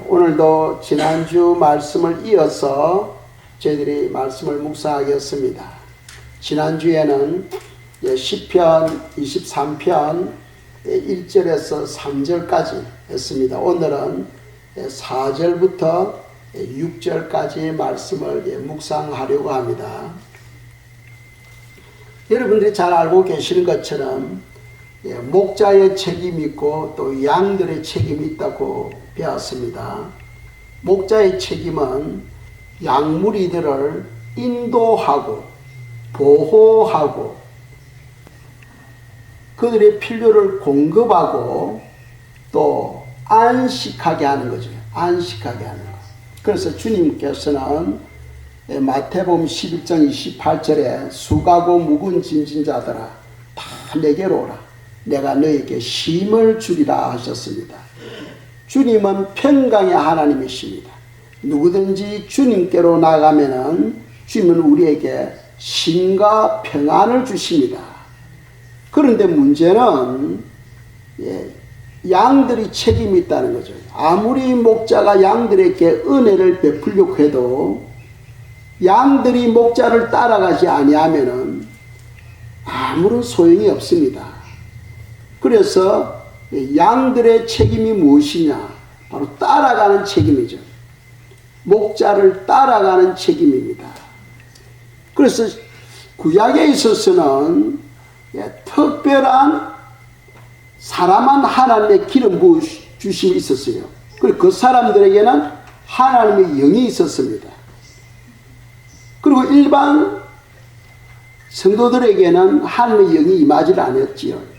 오늘도 지난주 말씀을 이어서 저희들이 말씀을 묵상하겠습니다. 지난주에는 시편 23편 1절에서 3절까지 했습니다. 오늘은 4절부터 6절까지 말씀을 묵상하려고 합니다. 여러분들이 잘 알고 계시는 것처럼 목자의 책임이 있고 또 양들의 책임이 있다고 배웠습니다. 목자의 책임은 양무리들을 인도하고 보호하고 그들의 필요를 공급하고 또 안식하게 하는 거죠. 안식하게 하는 것. 그래서 주님께서는 마태복음 11장 28절에 수고하고 무거운 짐진 자들아 다 내게로 오라. 내가 너에게 쉼을 주리라 하셨습니다. 주님은 평강의 하나님이십니다. 누구든지 주님께로 나가면은 주님은 우리에게 쉼과 평안을 주십니다. 그런데 문제는 양들이 책임이 있다는 거죠. 아무리 목자가 양들에게 은혜를 베풀려고 해도 양들이 목자를 따라가지 아니하면은 아무런 소용이 없습니다. 그래서 양들의 책임이 무엇이냐? 바로 따라가는 책임이죠. 목자를 따라가는 책임입니다. 그래서 구약에 있어서는 특별한 사람한 하나님의 기름 부으심이 있었어요. 그리고 그 사람들에게는 하나님의 영이 있었습니다. 그리고 일반 성도들에게는 하나님의 영이 임하지 않았지요.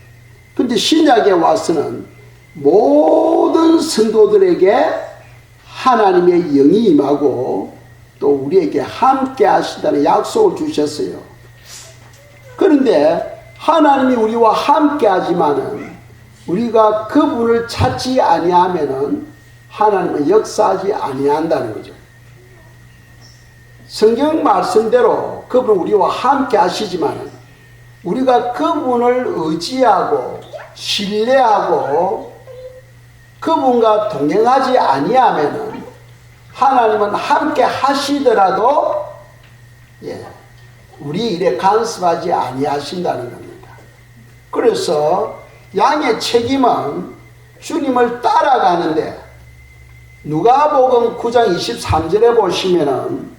그런데 신약에 와서는 모든 성도들에게 하나님의 영이 임하고 또 우리에게 함께 하시다는 약속을 주셨어요. 그런데 하나님이 우리와 함께 하지만은 우리가 그분을 찾지 아니하면은 하나님은 역사하지 아니한다는 거죠. 성경 말씀대로 그분은 우리와 함께 하시지만은 우리가 그분을 의지하고 신뢰하고 그분과 동행하지 아니하면은 하나님은 함께 하시더라도 우리 일에 간섭하지 아니하신다는 겁니다. 그래서 양의 책임은 주님을 따라가는데 누가복음 9장 23절에 보시면은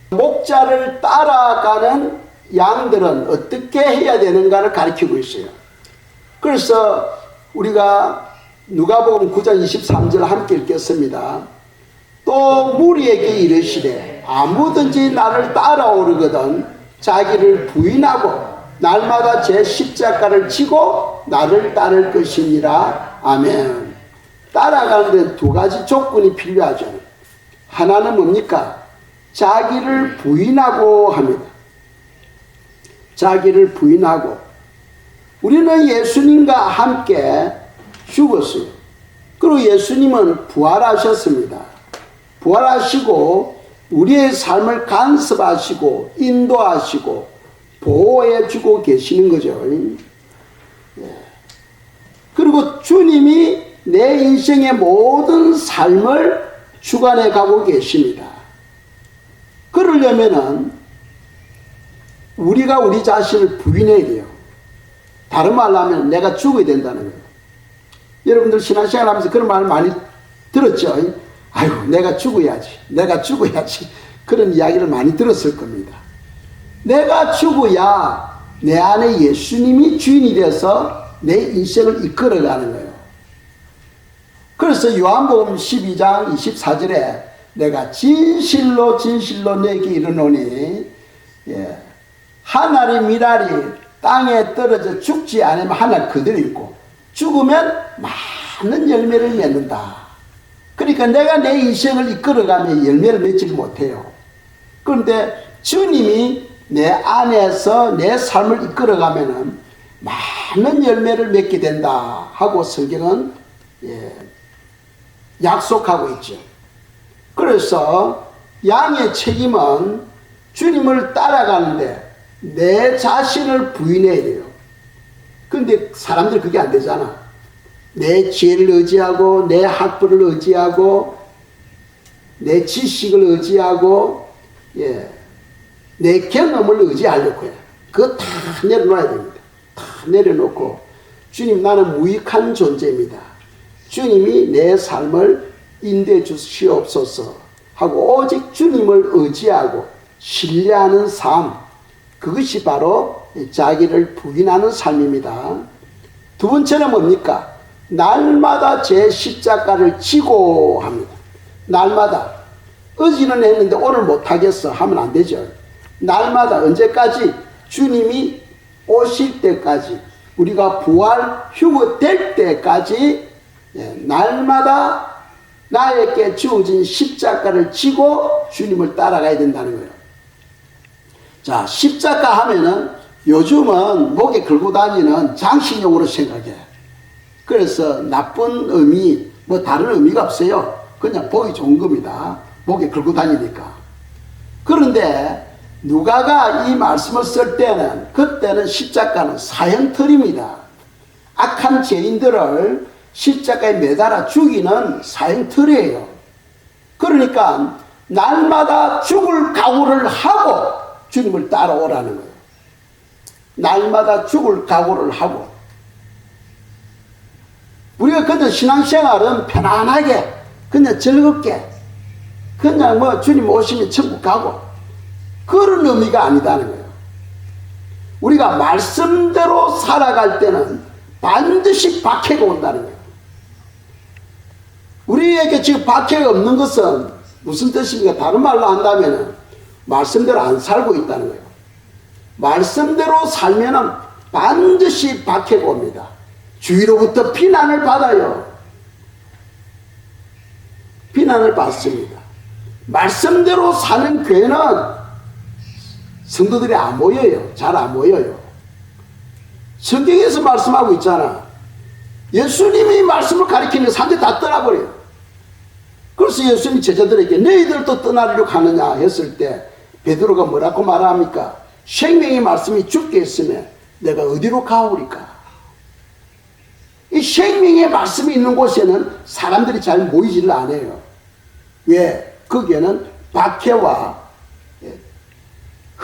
목자를 따라가는 양들은 어떻게 해야 되는가를 가르치고 있어요. 그래서 우리가 누가복음 9장 23절 함께 읽겠습니다. 또 무리에게 이르시되 아무든지 나를 따라오르거든 자기를 부인하고 날마다 제 십자가를 지고 나를 따를 것이니라. 아멘. 따라가는 데는 두 가지 조건이 필요하죠. 하나는 뭡니까? 자기를 부인하고 합니다. 자기를 부인하고 우리는 예수님과 함께 죽었어요. 그리고 예수님은 부활하셨습니다. 부활하시고 우리의 삶을 간섭하시고 인도하시고 보호해 주고 계시는 거죠. 그리고 주님이 내 인생의 모든 삶을 주관해 가고 계십니다. 그러려면은 우리가 우리 자신을 부인해야 돼요. 다른 말로 하면 내가 죽어야 된다는 거예요. 여러분들 신앙생활 하면서 그런 말 많이 들었죠. 아이고 내가 죽어야지. 내가 죽어야지. 그런 이야기를 많이 들었을 겁니다. 내가 죽어야 내 안에 예수님이 주인이 돼서 내 인생을 이끌어가는 거예요. 그래서 요한복음 12장 24절에 내가 진실로 진실로 내게 이르노니 하나의 미랄이 땅에 떨어져 죽지 않으면 하나 그대로 있고 죽으면 많은 열매를 맺는다. 그러니까 내가 내 인생을 이끌어가면 열매를 맺지 못해요. 그런데 주님이 내 안에서 내 삶을 이끌어가면 많은 열매를 맺게 된다 하고 성경은 약속하고 있죠. 그래서 양의 책임은 주님을 따라가는데 내 자신을 부인해야 돼요. 근데 사람들 그게 안 되잖아. 내 지혜를 의지하고 내 학벌을 의지하고 내 지식을 의지하고, 내 경험을 의지하려고 해요. 그거 다 내려놔야 됩니다. 다 내려놓고, 주님, 나는 무익한 존재입니다. 주님이 내 삶을 인도해 주시옵소서 하고 오직 주님을 의지하고 신뢰하는 삶, 그것이 바로 자기를 부인하는 삶입니다. 두 번째는 뭡니까? 날마다 제 십자가를 지고 합니다. 날마다. 어제는 했는데 오늘 못하겠어 하면 안 되죠. 날마다 언제까지? 주님이 오실 때까지, 우리가 부활 휴거 될 때까지 날마다 나에게 주어진 십자가를 지고 주님을 따라가야 된다는 거예요. 자, 십자가 하면은 요즘은 목에 걸고 다니는 장식용으로 생각해. 그래서 나쁜 의미, 뭐 다른 의미가 없어요. 그냥 보기 좋은 겁니다. 목에 걸고 다니니까. 그런데 누가가 이 말씀을 쓸 때는, 그때는 십자가는 사형틀입니다. 악한 죄인들을 십자가에 매달아 죽이는 사형틀이에요. 그러니까 날마다 죽을 각오를 하고 주님을 따라오라는 거예요. 날마다 죽을 각오를 하고. 우리가 그냥 신앙생활은 편안하게, 그냥 즐겁게, 그냥 뭐 주님 오시면 천국 가고, 그런 의미가 아니다는 거예요. 우리가 말씀대로 살아갈 때는 반드시 박해가 온다는 거예요. 우리에게 지금 박해가 없는 것은 무슨 뜻입니까? 다른 말로 한다면 말씀대로 안 살고 있다는 거예요. 말씀대로 살면은 반드시 박해가 옵니다. 주위로부터 비난을 받아요. 비난을 받습니다. 말씀대로 사는 교회는 성도들이 안 모여요. 잘 안 모여요. 성경에서 말씀하고 있잖아. 예수님이 말씀을 가리키는 사람들이 다 떠나버려요. 그래서 예수님이 제자들에게 너희들도 떠나려고 하느냐 했을 때 베드로가 뭐라고 말합니까? 생명의 말씀이 죽게 했으면 내가 어디로 가오리까? 이 생명의 말씀이 있는 곳에는 사람들이 잘 모이지를 않아요. 왜? 거기에는 박해와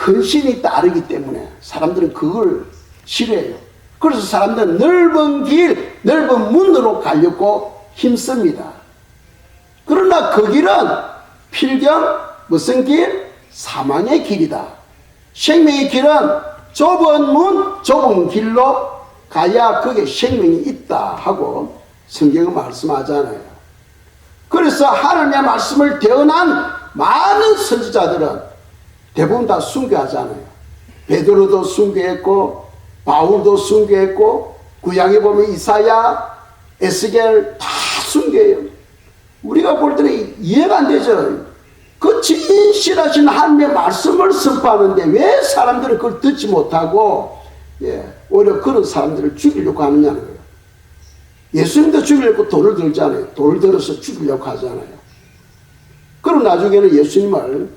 헌신이 따르기 때문에 사람들은 그걸 싫어해요. 그래서 사람들은 넓은 길, 넓은 문으로 가려고 힘씁니다. 그러나 그 길은 필경 무슨 길? 사망의 길이다. 생명의 길은 좁은 문, 좁은 길로 가야 거기에 생명이 있다 하고 성경은 말씀하잖아요. 그래서 하나님의 말씀을 대언한 많은 선지자들은 대부분 다 순교하잖아요. 베드로도 순교했고 바울도 순교했고 구약에 보면 이사야, 에스겔 다 순교해요. 우리가 볼 때는 이해가 안 되죠. 그 진실하신 하나님의 말씀을 선포하는데 왜 사람들은 그걸 듣지 못하고 오히려 그런 사람들을 죽이려고 하느냐는 거예요. 예수님도 죽이려고 돌을 들잖아요. 돌을 들어서 죽이려고 하잖아요. 그럼 나중에는 예수님을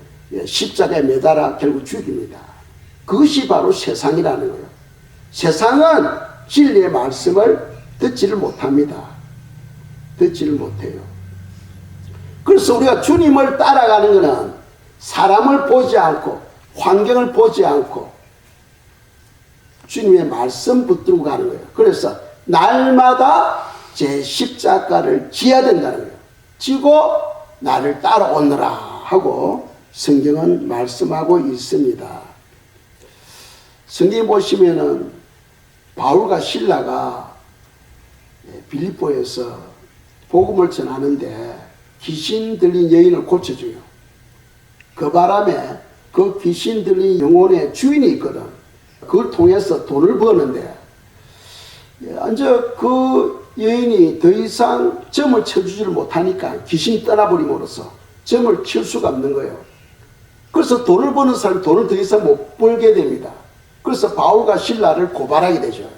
십자가에 매달아 결국 죽입니다. 그것이 바로 세상이라는 거예요. 세상은 진리의 말씀을 듣지를 못합니다. 듣지를 못해요. 그래서 우리가 주님을 따라가는 것은 사람을 보지 않고 환경을 보지 않고 주님의 말씀 붙들고 가는 거예요. 그래서 날마다 제 십자가를 지어야 된다는 거예요. 지고 나를 따라오느라 하고 성경은 말씀하고 있습니다. 성경 보시면은 바울과 실라가 빌립보에서 복음을 전하는데 귀신 들린 여인을 고쳐줘요. 그 바람에 그 귀신 들린 영혼의 주인이 있거든. 그걸 통해서 돈을 버는데 이제 그 여인이 더 이상 점을 쳐주지를 못하니까 귀신이 떠나버림으로써 점을 칠 수가 없는 거예요. 그래서 돈을 버는 사람이 돈을 더 이상 못 벌게 됩니다. 그래서 바울과 실라를 고발하게 되죠.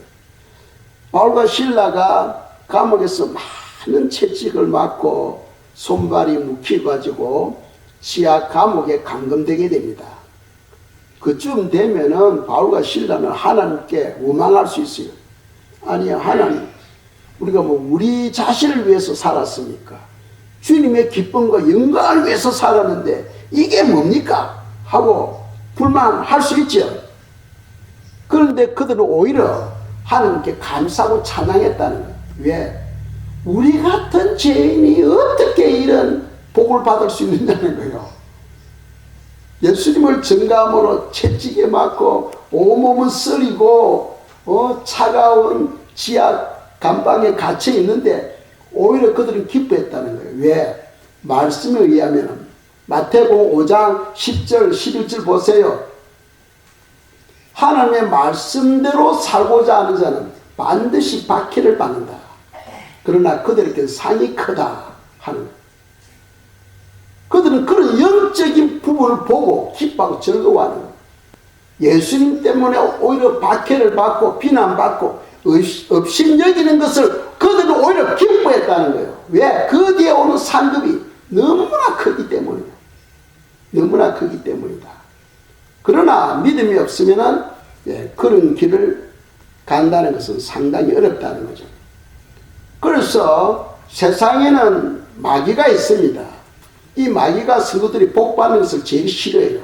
바울과 실라가 감옥에서 많은 채찍을 맞고 손발이 묵혀가지고 지하 감옥에 감금되게 됩니다. 그쯤 되면은 바울과 실라는 하나님께 원망할 수 있어요. 아니요, 하나님, 우리가 뭐 우리 자신을 위해서 살았습니까? 주님의 기쁨과 영광을 위해서 살았는데 이게 뭡니까? 하고 불만할 수 있죠. 그런데 그들은 오히려 하나님께 감사하고 찬양했다는 거예요. 왜? 우리 같은 죄인이 어떻게 이런 복을 받을 수 있느냐는 거예요. 예수님을 증감으로 채찍에 맞고 온몸은 쓰리고 차가운 지하 감방에 갇혀 있는데 오히려 그들은 기뻐했다는 거예요. 왜? 말씀에 의하면 마태복음 5장 10절 11절 보세요. 하나님의 말씀대로 살고자 하는 자는 반드시 박해를 받는다. 그러나 그들에게 상이 크다 하는 거예요. 그들은 그런 영적인 부분을 보고 기뻐하고 즐거워하는 거예요. 예수님 때문에 오히려 박해를 받고 비난받고 업신여기는 것을 그들은 오히려 기뻐했다는 거예요. 왜? 그 뒤에 오는 상급이 너무나 크기 때문이에요. 너무나 크기 때문이다. 그러나 믿음이 없으면 그런 길을 간다는 것은 상당히 어렵다는 거죠. 그래서 세상에는 마귀가 있습니다. 이 마귀가 성도들이 복받는 것을 제일 싫어해요.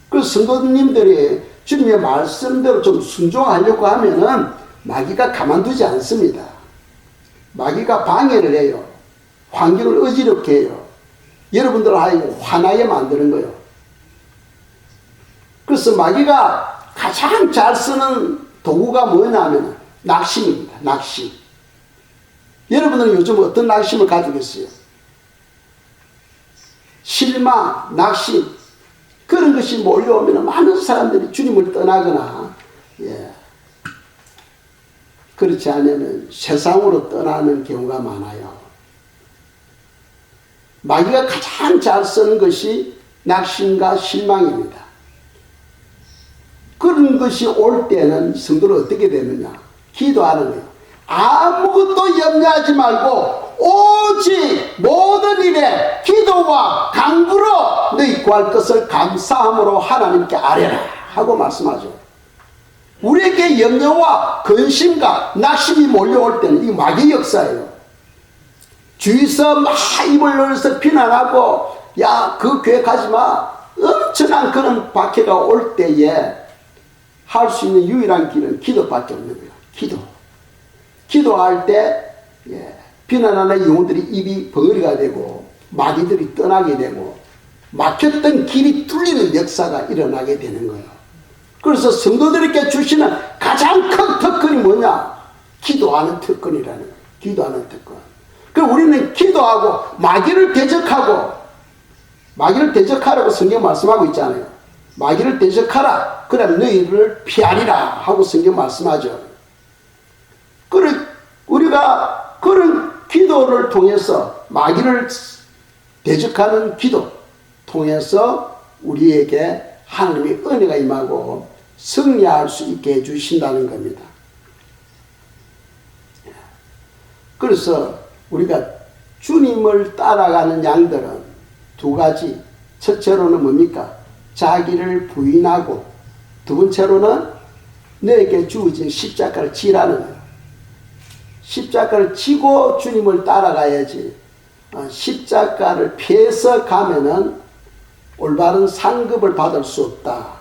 그래서 성도님들이 주님의 말씀대로 좀 순종하려고 하면은 마귀가 가만두지 않습니다. 마귀가 방해를 해요. 환경을 어지럽게 해요. 여러분들 하여금 화나게 만드는 거예요. 그래서 마귀가 가장 잘 쓰는 도구가 뭐냐면 낙심입니다. 낙심. 여러분들은 요즘 어떤 낙심을 가지고 있어요? 실망, 낙심, 그런 것이 몰려오면 많은 사람들이 주님을 떠나거나 그렇지 않으면 세상으로 떠나는 경우가 많아요. 마귀가 가장 잘 쓰는 것이 낙심과 실망입니다. 그런 것이 올 때는 성도는 어떻게 되느냐? 기도하는 거예요. 아무것도 염려하지 말고 오직 모든 일에 기도와 간구로 너희 구할 것을 감사함으로 하나님께 아뢰라 하고 말씀하죠. 우리에게 염려와 근심과 낙심이 몰려올 때는 이 마귀 역사예요. 주위에서 막 입을 열어서 비난하고 야, 그 교회 가지마, 엄청난 그런 박해가 올 때에 할 수 있는 유일한 길은 기도밖에 없는 거예요. 기도할 때 비난하는 영혼들이 입이 벙어리가 되고 마귀들이 떠나게 되고 막혔던 길이 뚫리는 역사가 일어나게 되는 거예요. 그래서 성도들에게 주시는 가장 큰 특권이 뭐냐? 기도하는 특권이라는 거예요. 기도하는 특권. 그럼 우리는 기도하고 마귀를 대적하라고 성경 말씀하고 있잖아요. 마귀를 대적하라. 그럼 너희를 피하리라 하고 성경 말씀하죠. 우리가 그런 기도를 통해서 마귀를 대적하는 기도 통해서 우리에게 하나님의 은혜가 임하고 승리할 수 있게 해주신다는 겁니다. 그래서 우리가 주님을 따라가는 양들은 두 가지. 첫째로는 뭡니까? 자기를 부인하고, 두 번째로는 너에게 주어진 십자가를 지라는 거예요. 십자가를 지고 주님을 따라가야지 십자가를 피해서 가면은 올바른 상급을 받을 수 없다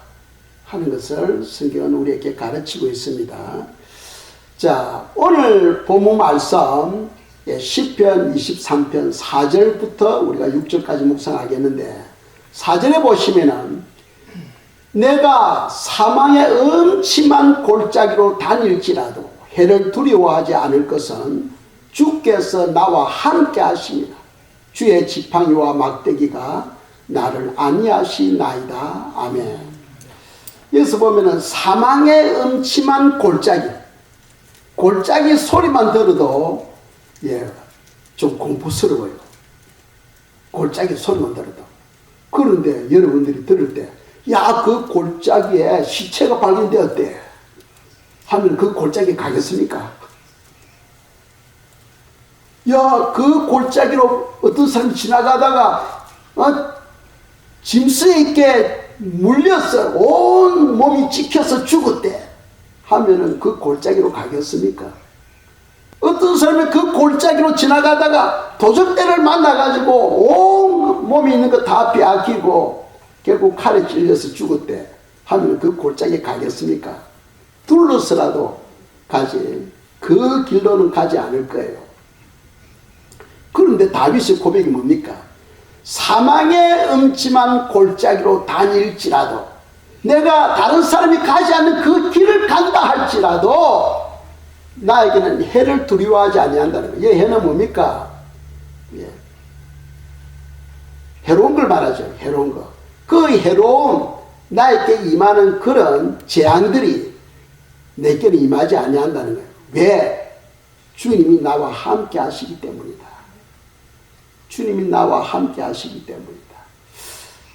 하는 것을 성경은 우리에게 가르치고 있습니다. 자, 오늘 본문 말씀 시편 23편 4절부터 우리가 6절까지 묵상하겠는데 4절에 보시면은 내가 사망의 음침한 골짜기로 다닐지라도 해를 두려워하지 않을 것은 주께서 나와 함께 하십니다. 주의 지팡이와 막대기가 나를 안위하시나이다. 아멘. 여기서 보면은 사망의 음침한 골짜기 소리만 들어도 좀 공포스러워요. 골짜기 소리만 들어도. 그런데 여러분들이 들을 때 야, 그 골짜기에 시체가 발견되었대 하면 그 골짜기에 가겠습니까? 야, 그 골짜기로 어떤 사람이 지나가다가 짐승에 있게 물렸어. 온 몸이 찍혀서 죽었대 하면은 그 골짜기로 가겠습니까? 어떤 사람이 그 골짜기로 지나가다가 도적대를 만나가지고 온 몸에 있는 거 다 빼앗기고 결국 칼에 찔려서 죽었대 하면 그 골짜기에 가겠습니까? 둘러서라도 가지. 그 길로는 가지 않을 거예요. 그런데 다윗의 고백이 뭡니까? 사망의 음침한 골짜기로 다닐지라도, 내가 다른 사람이 가지 않는 그 길을 간다 할지라도 나에게는 해를 두려워하지 아니한다는 거예요. 이 해는 뭡니까? 예. 해로운 걸 말하죠. 해로운 거. 그 해로운 나에게 임하는 그런 재앙들이 내게는 임하지 아니한다는 거예요. 왜? 주님이 나와 함께 하시기 때문이다. 주님이 나와 함께 하시기 때문이다.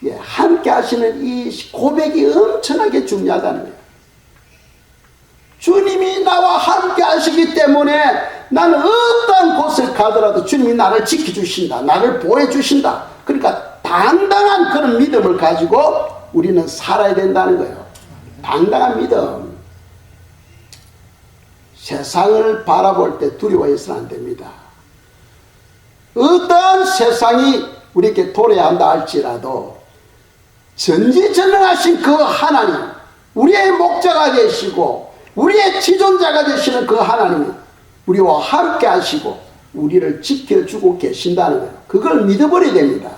예, 함께 하시는 이 고백이 엄청나게 중요하다는 거예요. 주님이 나와 함께 하시기 때문에 나는 어떤 곳을 가더라도 주님이 나를 지켜주신다. 나를 보호해주신다. 그러니까 당당한 그런 믿음을 가지고 우리는 살아야 된다는 거예요. 당당한 믿음. 세상을 바라볼 때 두려워해서는 안 됩니다. 어떤 세상이 우리에게 도래한다 할지라도 전지전능하신 그 하나님, 우리의 목자가 되시고 우리의 지존자가 되시는 그 하나님이 우리와 함께 하시고 우리를 지켜주고 계신다는 거예요. 그걸 믿어버려야 됩니다.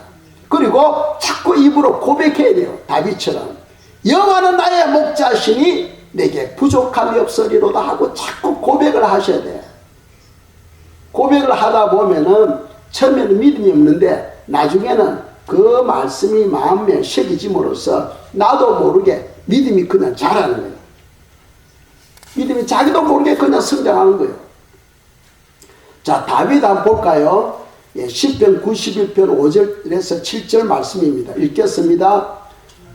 그리고 자꾸 입으로 고백해야 돼요. 다윗처럼 여호와는 나의 목자시니 내게 부족함이 없으리로다 하고 자꾸 고백을 하셔야 돼요. 고백을 하다 보면은 처음에는 믿음이 없는데 나중에는 그 말씀이 마음에 새기짐으로써 나도 모르게 믿음이 그냥 자라는 거예요. 믿음이 자기도 모르게 그냥 성장하는 거예요. 자, 다윗 한번 볼까요? 예, 10편 91편 5절에서 7절 말씀입니다. 읽겠습니다.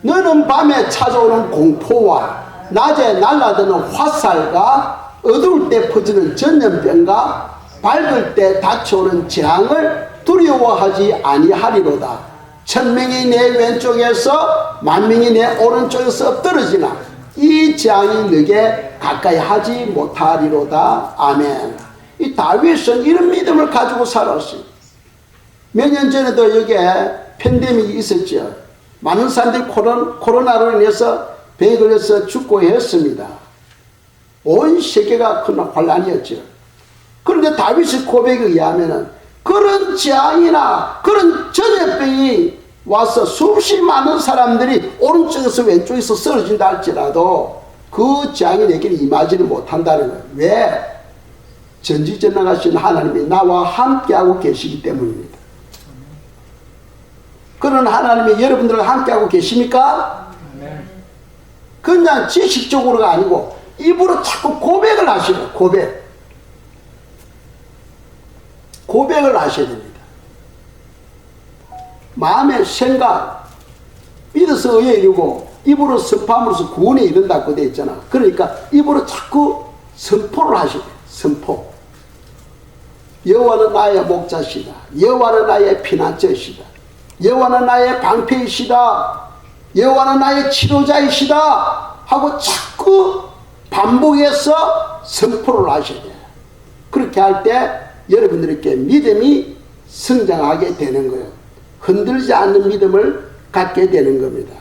너는 밤에 찾아오는 공포와 낮에 날아드는 화살과 어두울 때 퍼지는 전염병과 밝을 때 닥쳐오는 재앙을 두려워하지 아니하리로다. 1000명이 내 왼쪽에서 10,000명이 내 오른쪽에서 떨어지나 이 재앙이 너에게 가까이 하지 못하리로다. 아멘. 이 다윗은 이런 믿음을 가지고 살았어요. 몇 년 전에도 여기에 팬데믹이 있었죠. 많은 사람들이 코로나로 인해서 병에 걸려서 죽고 했습니다. 온 세계가 큰 환란이었죠. 그런데 다윗의 고백에 의하면 그런 재앙이나 그런 전염병이 와서 수없이 많은 사람들이 오른쪽에서 왼쪽에서 쓰러진다 할지라도 그 재앙이 내게는 임하지는 못한다는 거예요. 왜? 전지전능하신 하나님이 나와 함께하고 계시기 때문입니다. 그런 하나님이 여러분들과 함께하고 계십니까? 그냥 지식적으로가 아니고 입으로 자꾸 고백을 하시고 고백을 하셔야 됩니다. 마음의 생각, 믿어서 의에 이르고 입으로 선포함으로써 구원에 이른다고 되어 있잖아. 그러니까 입으로 자꾸 선포를 하셔야 돼요. 선포. 여호와는 나의 목자시다. 여호와는 나의 피난처시다. 여호와는 나의 방패이시다. 여호와는 나의 치료자이시다 하고 자꾸 반복해서 선포를 하셔야 돼요. 그렇게 할 때 여러분들에게 믿음이 성장하게 되는 거예요. 흔들지 않는 믿음을 갖게 되는 겁니다.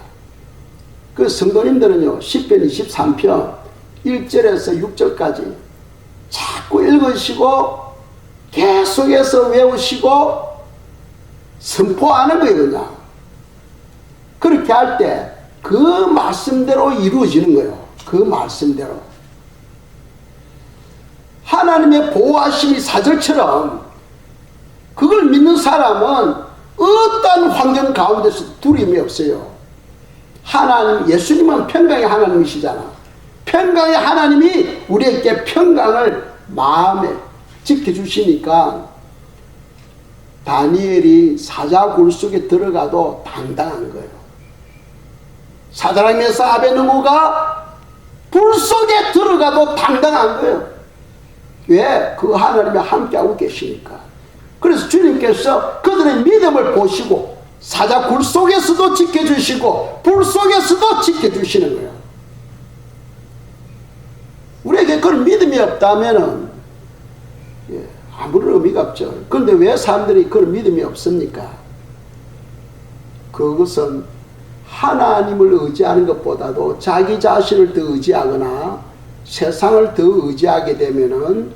그 성도님들은요, 10편 23편 1절에서 6절까지 자꾸 읽으시고 계속해서 외우시고 선포하는 거예요. 그냥 그렇게 할 때 그 말씀대로 이루어지는 거예요. 그 말씀대로 하나님의 보호하심이 사절처럼 그걸 믿는 사람은 어떤 환경 가운데서 두려움이 없어요. 하나님, 예수님은 평강의 하나님이시잖아. 평강의 하나님이 우리에게 평강을 마음에 지켜주시니까 다니엘이 사자굴 속에 들어가도 당당한 거예요. 사드락 메삭 아벳느고가 불 속에 들어가도 당당한 거예요. 왜? 그 하나님이 함께하고 계시니까. 그래서 주님께서 그들의 믿음을 보시고 사자굴 속에서도 지켜주시고 불 속에서도 지켜주시는 거예요. 우리에게 그런 믿음이 없다면은 아무런 의미가 없죠. 그런데 왜 사람들이 그런 믿음이 없습니까? 그것은 하나님을 의지하는 것보다도 자기 자신을 더 의지하거나 세상을 더 의지하게 되면은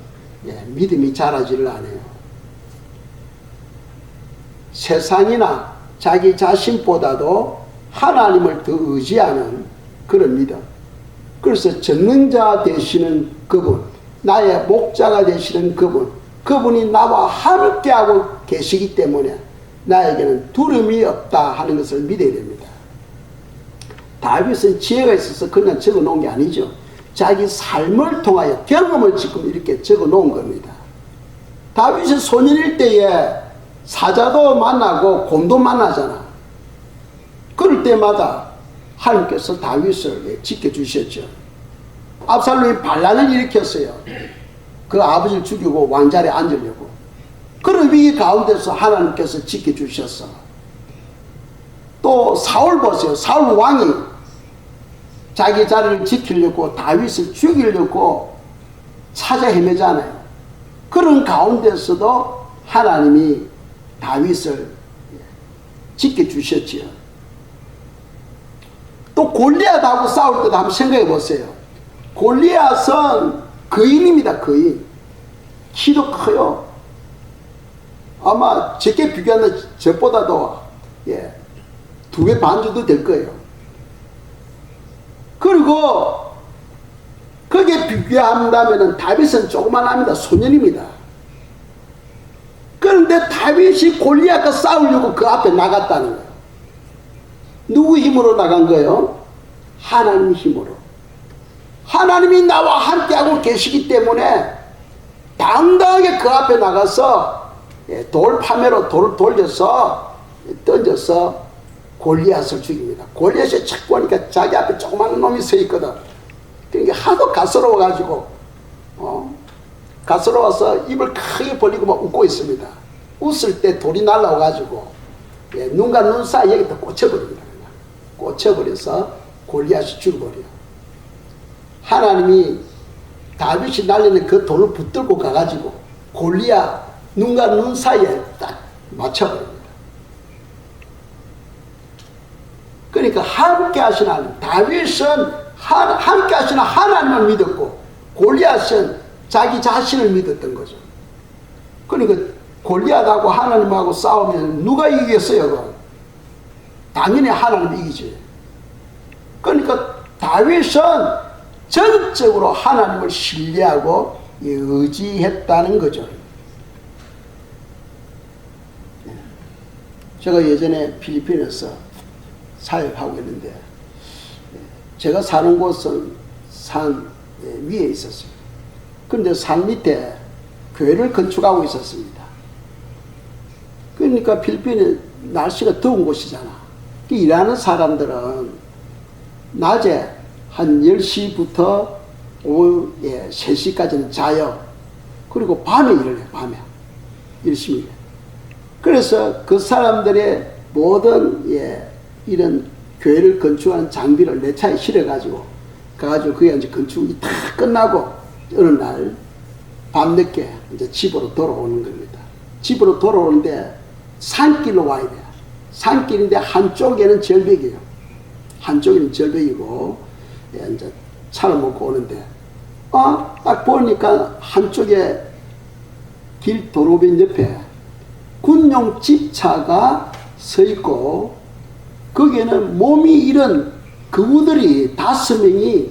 믿음이 자라지를 않아요. 세상이나 자기 자신보다도 하나님을 더 의지하는 그런 믿음. 그래서 전능자 되시는 그분, 나의 목자가 되시는 그분이 나와 함께하고 계시기 때문에 나에게는 두려움이 없다 하는 것을 믿어야 됩니다. 다윗은 지혜가 있어서 그냥 적어 놓은 게 아니죠. 자기 삶을 통하여 경험을 지금 이렇게 적어 놓은 겁니다. 다윗은 소년일 때에 사자도 만나고 곰도 만나잖아. 그럴 때마다 하나님께서 다윗을 지켜주셨죠. 압살롬이 반란을 일으켰어요. 그 아버지를 죽이고 왕자리에 앉으려고. 그런 위기 가운데서 하나님께서 지켜주셨어. 또 사울 보세요. 사울 왕이 자기 자리를 지키려고 다윗을 죽이려고 찾아 헤매잖아요. 그런 가운데서도 하나님이 다윗을 지켜주셨지요. 또 골리앗하고 싸울 때도 한번 생각해 보세요. 골리앗은 거인입니다. 거인. 키도 커요. 아마 적게 비교하면 저보다도 2배 반 정도 될 거예요. 그리고 거기에 비교한다면 다윗은 조그만합니다. 소년입니다. 그런데 다윗이 골리앗과 싸우려고 그 앞에 나갔다는 거예요. 누구 힘으로 나간 거예요? 하나님 힘으로. 하나님이 나와 함께하고 계시기 때문에 당당하게 그 앞에 나가서 돌 파매로 돌을 돌려서 던져서 골리앗을 죽입니다. 골리앗이 착 보니까 자기 앞에 조그만 놈이 서 있거든. 그러니까 하도 가스러워가지고 가스러워서 입을 크게 벌리고 막 웃고 있습니다. 웃을 때 돌이 날라와가지고 눈과 눈 사이에 여기다 꽂혀버립니다. 꽂혀버려서 골리앗이 죽어버려요. 하나님이 다윗이 날리는 그 돌을 붙들고 가가지고 골리앗 눈과 눈 사이에 딱 맞춰버립니다. 그러니까 함께 하시는 하나님, 다윗은 함께 하시는 하나님을 믿었고 골리앗은 자기 자신을 믿었던 거죠. 그러니까 골리앗하고 하나님하고 싸우면 누가 이기겠어요? 그건? 당연히 하나님이 이기지. 그러니까 다윗은 전적으로 하나님을 신뢰하고 의지했다는 거죠. 제가 예전에 필리핀에서 사역하고 있는데 제가 사는 곳은 산 위에 있었어요. 그런데 산 밑에 교회를 건축하고 있었습니다. 그러니까 필리핀은 날씨가 더운 곳이잖아. 일하는 사람들은 낮에 한 10시부터 오후 3시까지는 자요. 그리고 밤에 일을 해요. 밤에 열심히 일해요. 그래서 그 사람들의 모든 이런 교회를 건축하는 장비를 내 차에 실어가지고 가가지고 그게 이제 건축이 다 끝나고 어느 날 밤늦게 이제 집으로 돌아오는 겁니다. 집으로 돌아오는데 산길로 와야 돼요. 산길인데 한쪽에는 절벽이에요. 한쪽에는 절벽이고 이제 차를 먹고 오는데 딱 보니까 한쪽에 길 도로변 옆에 군용 집차가 서 있고 거기에는 몸이 이런 그우들이 5명이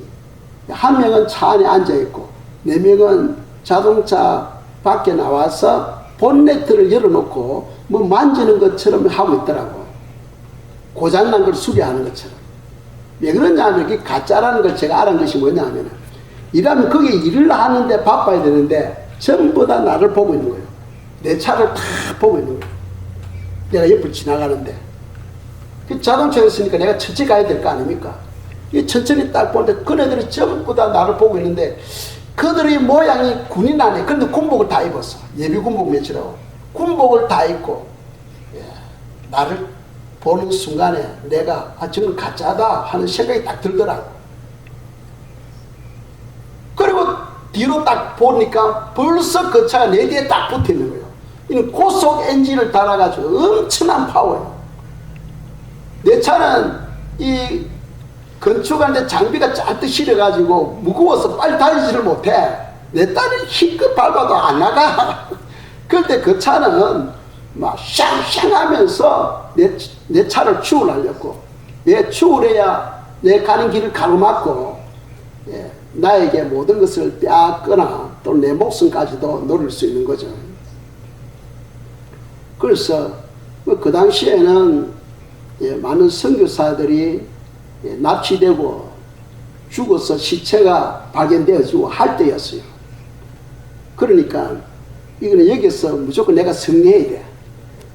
한 명은 차 안에 앉아 있고 4명은 자동차 밖에 나와서 본네트를 열어놓고 뭐 만지는 것처럼 하고 있더라고. 고장난 걸 수리하는 것처럼. 왜 그러냐면 이게 가짜라는 걸 제가 알은 것이 뭐냐면 이러면 거기에 일을 하는데 바빠야 되는데 전부 다 나를 보고 있는 거예요. 내 차를 다 보고 있는 거예요. 내가 옆을 지나가는데 그 자동차에 있으니까 내가 천천히 가야 될 거 아닙니까? 이 천천히 딱 볼 때 그네들이 전부 다 나를 보고 있는데 그들의 모양이 군인 안에 그런데 군복을 다 입었어. 예비 군복 며칠하고 군복을 다 입고 나를 보는 순간에 내가 정말 가짜다 하는 생각이 딱 들더라고. 그리고 뒤로 딱 보니까 벌써 그 차가 내 뒤에 딱 붙어 있는 거예요. 이는 고속 엔진을 달아가지고 엄청난 파워예요. 내 차는 이 건축하는데 장비가 잔뜩 실어가지고 무거워서 빨리 달리지를 못해. 내 딸은 힘껏 밟아도 안 나가. 그런데 그 차는 막 샹샹 하면서 내 차를 추월하려고. 왜 추월해야 내 가는 길을 가로막고, 예, 나에게 모든 것을 빼앗거나 또 내 목숨까지도 노릴 수 있는 거죠. 그래서 그 당시에는, 예, 많은 선교사들이, 예, 납치되고 죽어서 시체가 발견되어지고 할 때였어요. 그러니까 이거는 여기서 무조건 내가 승리해야 돼.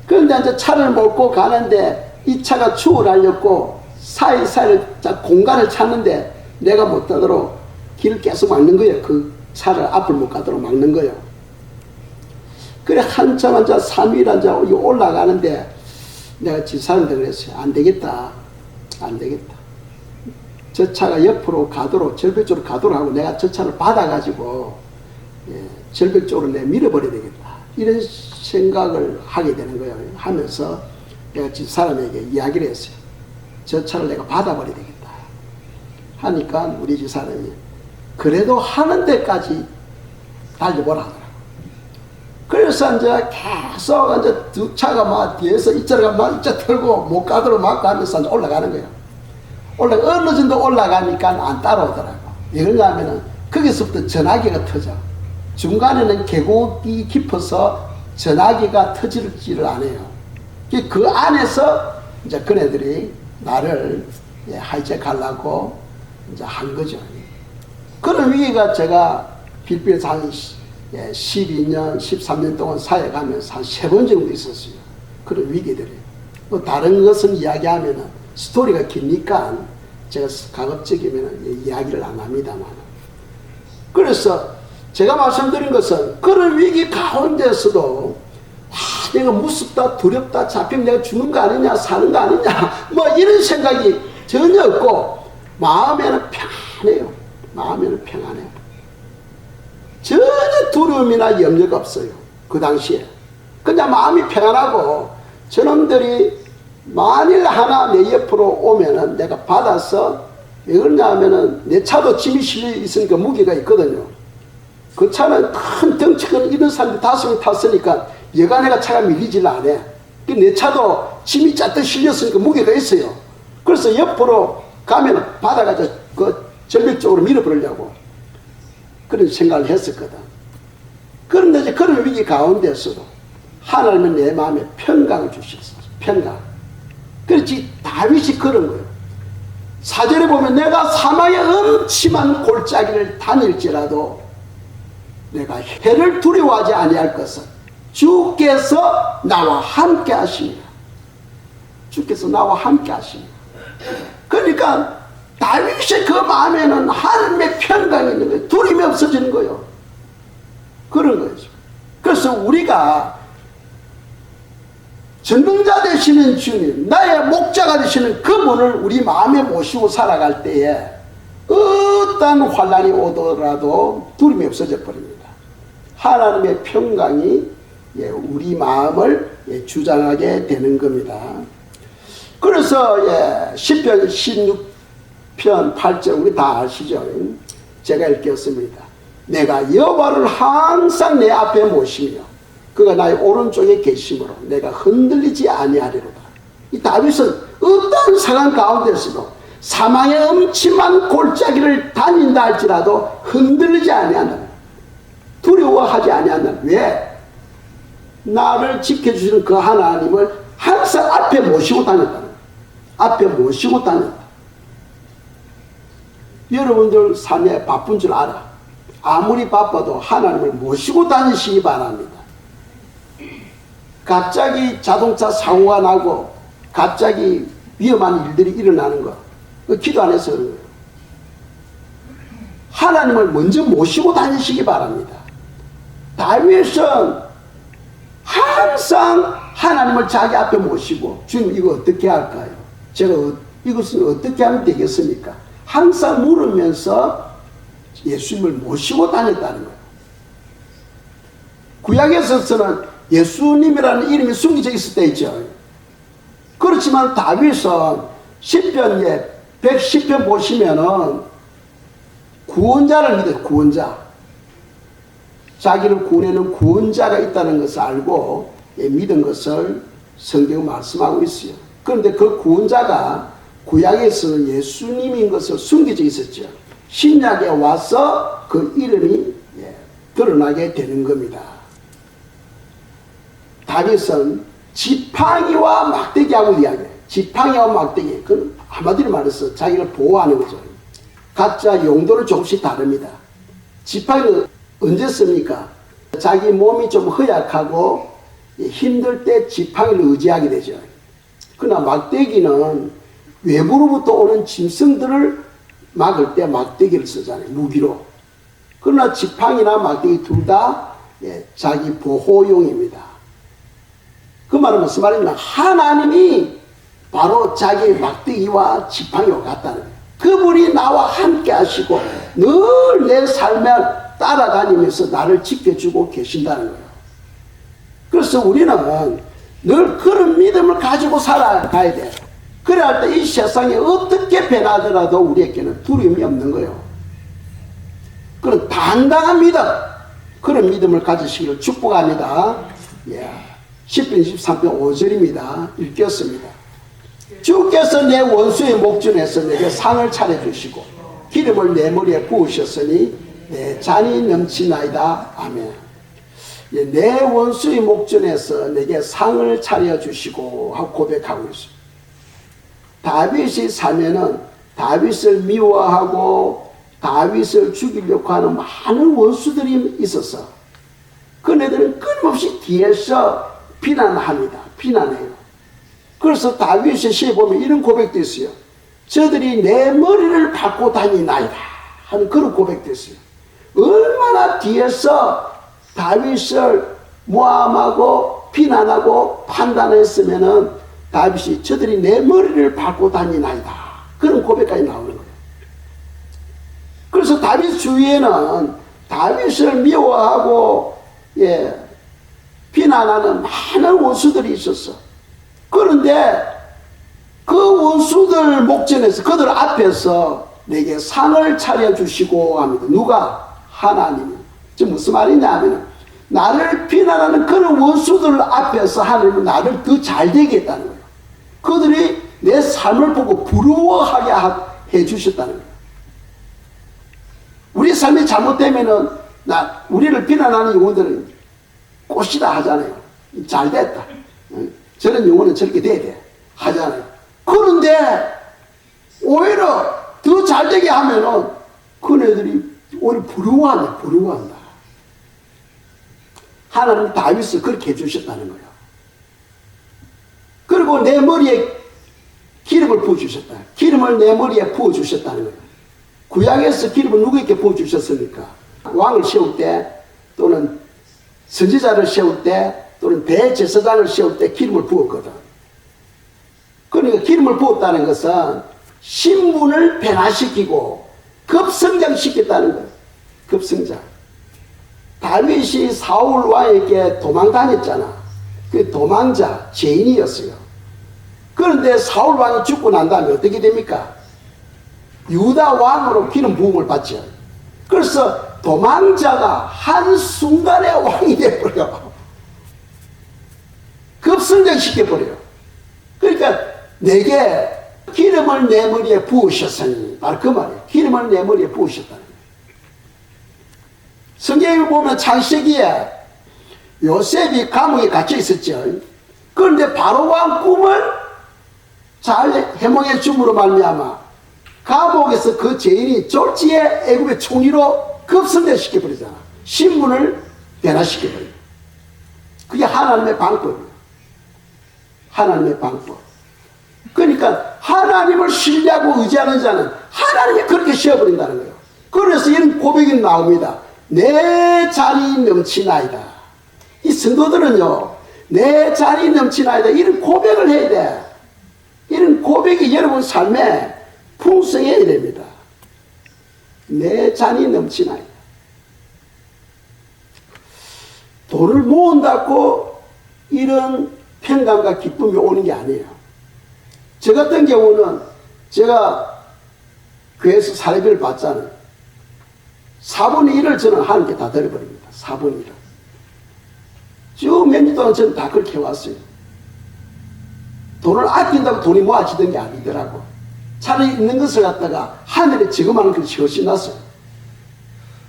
그런데 이제 차를 몰고 가는데 이 차가 추월하려고 사이사이를 공간을 찾는데 내가 못 가도록 길을 계속 막는 거예요. 그 차를 앞을 못 가도록 막는 거예요. 그래 한참 앉아 3일 앉아 올라가는데 내가 집사람한테 그랬어요. 안 되겠다. 안 되겠다. 저 차가 옆으로 가도록, 절벽 쪽으로 가도록 하고 내가 저 차를 받아가지고, 예, 절벽 쪽으로 내가 밀어버려야 되겠다. 이런 생각을 하게 되는 거예요. 하면서 내가 집사람에게 이야기를 했어요. 저 차를 내가 받아버려야 되겠다. 하니까 우리 집사람이 그래도 하는 데까지 달려보라 하더라고. 그래서 이제 계속 이제 두 차가 막 뒤에서 이쪽으로 가면 이쪽 털고 못 가도록 막 하면서 이제 올라가는 거예요. 어느 정도 올라가니까 안 따라오더라고. 왜 그런가 하면은 거기서부터 전화기가 터져. 중간에는 계곡이 깊어서 전화기가 터지지를 않아요. 그 안에서 이제 그네들이 나를, 예, 하이잭하려고 이제 한 거죠. 그런 위기가 제가 필리핀에서 한, 예, 12년, 13년 동안 사역하면서 한 3번 정도 있었어요. 그런 위기들이. 뭐 다른 것은 이야기하면은 스토리가 기니까 제가 가급적이면 이야기를 안 합니다만. 그래서 제가 말씀드린 것은 그런 위기 가운데서도 내가 무섭다, 두렵다, 잡히면 내가 죽는 거 아니냐, 사는 거 아니냐, 뭐 이런 생각이 전혀 없고 마음에는 평안해요. 마음에는 평안해요. 전혀 두려움이나 염려가 없어요. 그 당시에. 그냥 마음이 평안하고 저놈들이 만일 하나 내 옆으로 오면은 내가 받아서, 왜 그러냐 하면은 내 차도 짐이 실려 있으니까 무게가 있거든요. 그 차는 큰 덩치가 이런 사람들이 5명 탔으니까 여간해가 차가 밀리질 않아. 내 차도 짐이 잔뜩 실렸으니까 무게가 있어요. 그래서 옆으로 가면 받아가지고 그 절벽 쪽으로 밀어버리려고 그런 생각을 했었거든. 그런데 이제 그런 위기 가운데서도 하나님은 내 마음에 평강을 주셨어. 평강. 그렇지, 다윗이 그런 거예요. 4절에 보면 내가 사망의 음침한 골짜기를 다닐지라도 내가 해를 두려워하지 아니할 것은 주께서 나와 함께 하십니다. 주께서 나와 함께 하십니다. 그러니까 다윗의 그 마음에는 하나님의 평강이 있는 거예요. 두려움이 없어지는 거예요. 그런 거죠. 그래서 우리가 전능자 되시는 주님, 나의 목자가 되시는 그분을 우리 마음에 모시고 살아갈 때에 어떤 환난이 오더라도 두려움이 없어져 버립니다. 하나님의 평강이, 예, 우리 마음을, 예, 주장하게 되는 겁니다. 그래서, 예, 시편 16편 8절 우리 다 아시죠? 제가 읽겠습니다. 내가 여호와를 항상 내 앞에 모시며 그가 나의 오른쪽에 계심으로 내가 흔들리지 아니하리로다. 이 다윗은 어떤 상황 가운데서도 사망의 음침한 골짜기를 다닌다 할지라도 흔들리지 아니한다. 두려워하지 아니한다. 왜? 나를 지켜주시는 그 하나님을 항상 앞에 모시고 다녔다. 앞에 모시고 다녔다. 여러분들 삶에 바쁜 줄 알아. 아무리 바빠도 하나님을 모시고 다니시기 바랍니다. 갑자기 자동차 사고가 나고 갑자기 위험한 일들이 일어나는 거, 기도 안 해서 그런 거예요. 하나님을 먼저 모시고 다니시기 바랍니다. 다윗은 항상 하나님을 자기 앞에 모시고, 주님 이거 어떻게 할까요? 제가 이것은 어떻게 하면 되겠습니까? 항상 물으면서 예수님을 모시고 다녔다는 거예요. 구약에서는 예수님이라는 이름이 숨겨져 있을 때 있죠. 그렇지만 다윗은 시편에 110편 보시면은 구원자를 믿어요. 구원자. 자기를 구원하는 구원자가 있다는 것을 알고 믿은 것을 성경 말씀하고 있어요. 그런데 그 구원자가 구약에서는 예수님인 것을 숨겨져 있었죠. 신약에 와서 그 이름이 드러나게 되는 겁니다. 다윗은 지팡이와 막대기하고 이야기해요. 지팡이와 막대기. 그건 한마디로 말해서 자기를 보호하는 거죠. 각자 용도는 조금씩 다릅니다. 지팡이는 언제 씁니까? 자기 몸이 좀 허약하고 힘들 때 지팡이를 의지하게 되죠. 그러나 막대기는 외부로부터 오는 짐승들을 막을 때 막대기를 쓰잖아요. 무기로. 그러나 지팡이나 막대기 둘 다 자기 보호용입니다. 그 말은 무슨 말이냐면 하나님이 바로 자기의 막대기와 지팡이와 같다는 거예요. 그분이 나와 함께 하시고 늘 내 삶을 따라다니면서 나를 지켜주고 계신다는 거예요. 그래서 우리는 늘 그런 믿음을 가지고 살아가야 돼요. 그래야 할 때 이 세상이 어떻게 변하더라도 우리에게는 두려움이 없는 거예요. 그런 당당한 믿음, 그런 믿음을 가지시기를 축복합니다. 시편 23편 5절입니다. 읽겠습니다. 주께서 내 원수의 목전에서 내게 상을 차려주시고 기름을 내 머리에 부으셨으니 내 잔이 넘치나이다. 아멘. 내 원수의 목전에서 내게 상을 차려주시고 하고 고백하고 있습니다. 다윗이 살면은 다윗을 미워하고 다윗을 죽이려고 하는 많은 원수들이 있었어. 그네들은 끊임없이 뒤에서 비난합니다. 비난해요. 그래서 다윗의 시에 보면 이런 고백도 있어요. 저들이 내 머리를 밟고 다니나이다 하는 그런 고백도 있어요. 얼마나 뒤에서 다윗을 모함하고 비난하고 판단했으면은 다윗이 저들이 내 머리를 밟고 다니나이다 그런 고백까지 나오는 거예요. 그래서 다윗 주위에는 다윗을 미워하고 비난하는 많은 원수들이 있었어. 그런데 그 원수들 목전에서 그들 앞에서 내게 상을 차려주시고 합니다. 누가? 하나님이. 지금 무슨 말이냐 하면 나를 비난하는 그런 원수들 앞에서 하나님은 나를 더 잘되게 했다는 거예요. 그들이 내 삶을 보고 부러워하게 해주셨다는 거예요. 우리 삶이 잘못되면은 우리를 비난하는 영혼들은 꽃이다 하잖아요. 잘됐다. 저런 영혼은 저렇게 돼야 돼 하잖아요. 그런데 오히려 더 잘되게 하면은 그네들이 오히려 부러워한다. 하나님 다윗을 그렇게 해주셨다는 거예요. 그리고 내 머리에 기름을 부어주셨다. 기름을 내 머리에 부어주셨다는 거예요. 구약에서 기름을 누구에게 부어주셨습니까? 왕을 세울 때 또는 선지자를 세울 때 또는 대제사장을 세울 때 기름을 부었거든. 그러니까 기름을 부었다는 것은 신분을 변화시키고 급성장시켰다는 거예요. 급성장. 다윗이 사울 왕에게 도망 다녔잖아. 그 도망자, 죄인이었어요. 그런데 사울 왕이 죽고 난 다음에 어떻게 됩니까? 유다 왕으로 기름 부음을 받죠. 그래서 도망자가 한순간에 왕이 돼버려. 급성장시켜버려요. 그러니까 내게 기름을 내 머리에 부으셨으니 바로 그 말이에요. 기름을 내 머리에 부으셨다는 거예요. 성경에 보면 창세기에 요셉이 감옥에 갇혀 있었죠. 그런데 바로왕 꿈을 잘 해몽해 줌으로 말미암아 감옥에서 그 죄인이 졸지에 애굽의 총리로 급성장시켜버리잖아. 신분을 변화시켜버려요. 그게 하나님의 방법이에요. 하나님의 방법. 그러니까 하나님을 신뢰하고 의지하는 자는 하나님이 그렇게 씌워버린다는 거예요. 그래서 이런 고백이 나옵니다. 내 잔이 넘치나이다. 이 성도들은요, 내 잔이 넘치나이다. 이런 고백을 해야 돼. 이런 고백이 여러분 삶에 풍성해야 됩니다. 내 잔이 넘치나이다. 돈을 모은다고 이런 평강과 기쁨이 오는 게 아니에요. 저 같은 경우는 제가 교회에서 사례비를 받잖아요. 4분의 1을 저는 하나님께 다 드려버립니다. 4분의 1을. 쭉 몇 년 동안 저는 다 그렇게 해왔어요. 돈을 아낀다고 돈이 모아지던 게 아니더라고. 차라리 있는 것을 갖다가 하늘에 지금하는 것이 훨씬 낫어요.